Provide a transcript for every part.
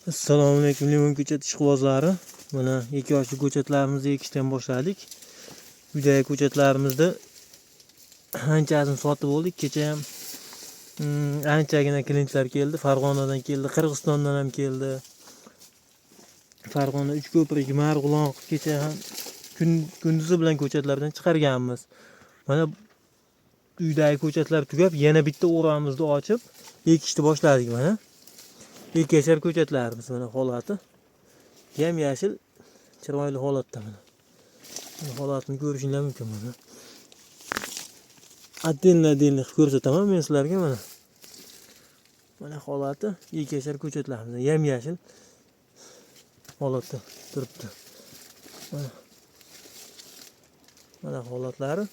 Assalomu alaykum limon ko'chat ishqibozlari. Mana 2 yoshli ko'chatlarimizni ekishdan boshladik. Uydagi ko'chatlarimizni anchasini sotib oldik. Kecha ham anchagina klientlar keldi. Farg'onadan keldi, Qirg'izistondan ham keldi. Farg'ona 3ko'prik, Marg'ilon kecha ham kunduzi bilan ko'chatlardan chiqarganmiz. Mana uydagi ko'chatlar tugab, yana bitta o'ramizni ochib ekishni boshladik mana. İlk yashar ko'chatlarimiz mana holati. Yam yashil, chiroyli holatda mana. Holatini ko'rishingiz mumkin mana. Atdin ko'rsataman men sizlarga mana. Mana holati ilk yashar ko'chatlarimiz. Yam yashil holatda turibdi. Mana holatlari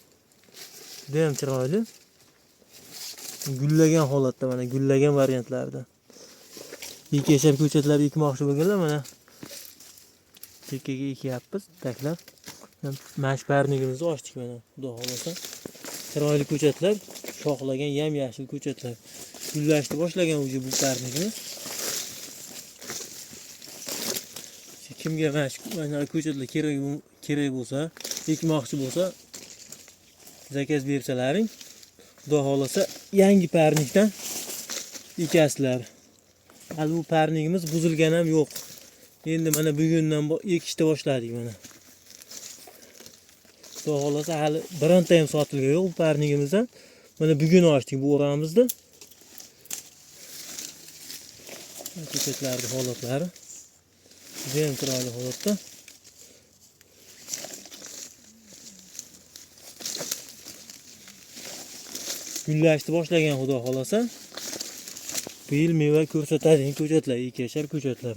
juda ham chiroyli. Gullagan holatda mana, gullagan variantlarda. İlk yashar ko'chatlar ekmoqchi bo'lganlar mana chekkaga ekyapmiz taklab. Mash parnigimizni ochdik mana, xudo xolasa. Chiroyli ko'chatlar, shoxlagan yam yashil ko'chatlar. Gullashni boshlagan o'zi bu parnigimiz. Kimga mana ko'chatlar kerak bo'lsa, ekmoqchi bo'lsa, zakaz bersalaring, xudo xolasa yangi parnikdan ekasizlar. Hali bu parnigimiz buzilgan ham yo'q. Endi mana bugundan ekishni boshladik mana. Xudo xolasa hali bironta ham sotilgan yo'q bu parnigimizdan. Mana bugun ochdik bu o'ramizni. Ko'chatlarning holatlari juda ham chiroyli holatda. Gullashni boshlagan xudo xolasa. Bu yil meva ko'rsatadigan ko'chatlar, 2 yashar ko'chatlar.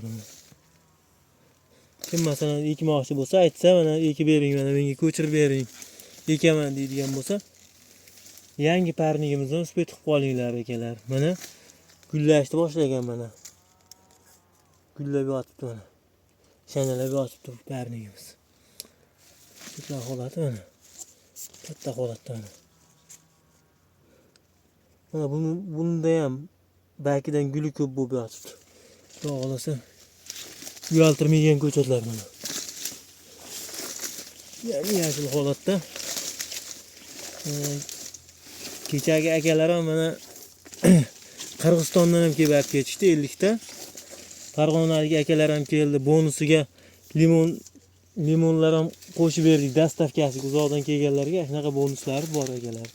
Kim masalan ekmoqchi bo'lsa, aytsa mana ekib bering, mana menga ko'chirib bering, ekaman deydigan bo'lsa, yangi parnigimizdan uspet qilib qolinglar akalar. Mana gullashni boshlagan mana. Gullab yotibdi mana. Shanalab yotibdi parnigimiz. Shunday holati mana. Katta holatda mana. Mana bunda ham bakidan guli ko'p bo'lib yotibdi. Xudo xolasa uyaltirmagan ko'chatlar mana. Yashil holatda. Kechagi akalar ham mana Qirg'izistondan ham kelib ketishdi 50 ta. Farg'onalik akalar ham keldi. Bonusiga limonlar ham qo'shib berdik dastavkasiga uzoqdan kelganlarga. Shunaqa bonuslari bor akalar.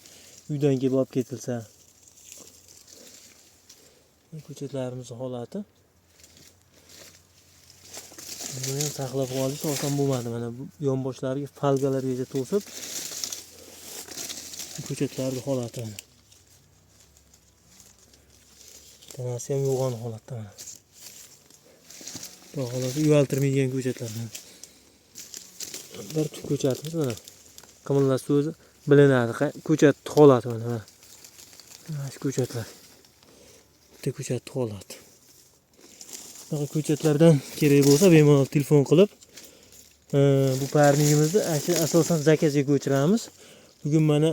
Uydan kelib olib ketilsa. Ko'chatlarimizning holati. Buni ham saqlab qolish oson bo'lmadi. Mana bu yonboshlariga falgalargacha to'sib ko'chatlarning holati mana. Tanasi ham yo'g'on holatda mana. Bu holati uyaltirmagan ko'chatlar mana. Bir tut ko'chatimiz mana. Qimillas so'zi bilinadi. Ko'chat holati mana. Mana shu ko'chatlar. Ko'chat holati. Bunaqa ko'chatlardan kerak bo'lsa bemalol telefon qilib bu parnigimizni asosan zakazga ko'chiramiz. Bugun mana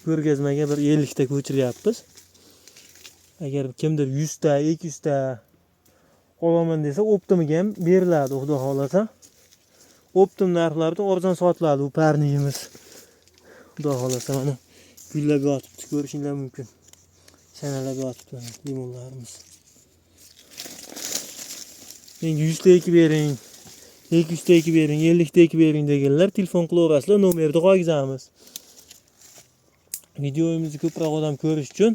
ko'rgazmaga bir 50 ta ko'chiryapmiz. Agar kimdir 100 ta, 200 ta olaman desa, optimiga ham beriladi, xudo xolasa. Optim narxlarda arzon sotiladi bu parnigimiz. Xudo xolasa mana gullab yotibdi, ko'rishingiz mumkin. Shanalab yotibdi limonlarimiz. Menga 100 ta ekib bering, 200 ta ekib bering, 50 ta ekib bering deganlar telefon qilaverasizlar, nomerni qo'yamiz. Videomizni ko'proq odam ko'rish uchun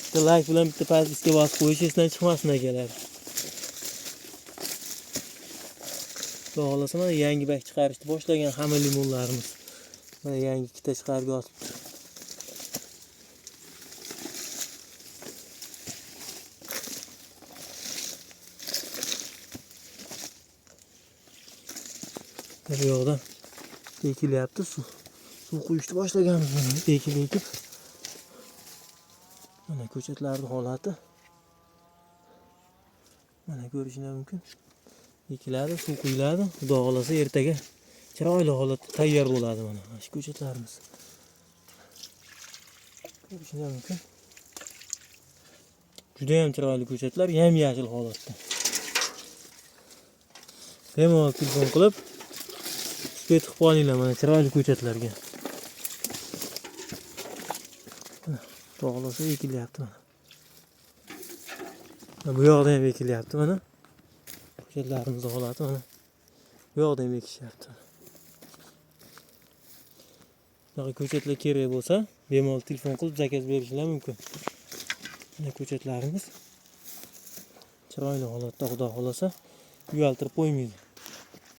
bitta like bilan bitta podpiska bosib qo'yish esdan chiqmasin akalar. Xudo xolasa mana yangi bak chiqarishni boshlagan hamma limonlarimiz. Mana yangi ikkita chiqarib yotibdi. Bu yoqda ekilyapti suv quyishni boshlaganmiz mana ekib. Mana ko'chatlarning holati. Mana ko'rishingiz mumkin. Ekiladi, suv quyiladi. Xudo xolasa ertaga chiroyli holatda tayyor bo'ladi mana shu ko'chatlarimiz. Ko'rishingiz mumkin. Juda ham chiroyli ko'chatlar, yam-yashil holatda. Bemalol telefon qilib suhbat qilib olinglar mana chiroyli ko'chatlarga. To'g'risi ekilyapti mana. Bu yoqda ham ekilyapti mana. Ko'chatlarimizni holati mana. Bu yoqda ham ekishyapti. Bunaqa ko'chatlar kerak bo'lsa, bemalol telefon qilib zakaz berishingiz mumkin. Mana ko'chatlarimiz chiroyli holatda, xudo xolasa, uyaltirib qo'ymaydi.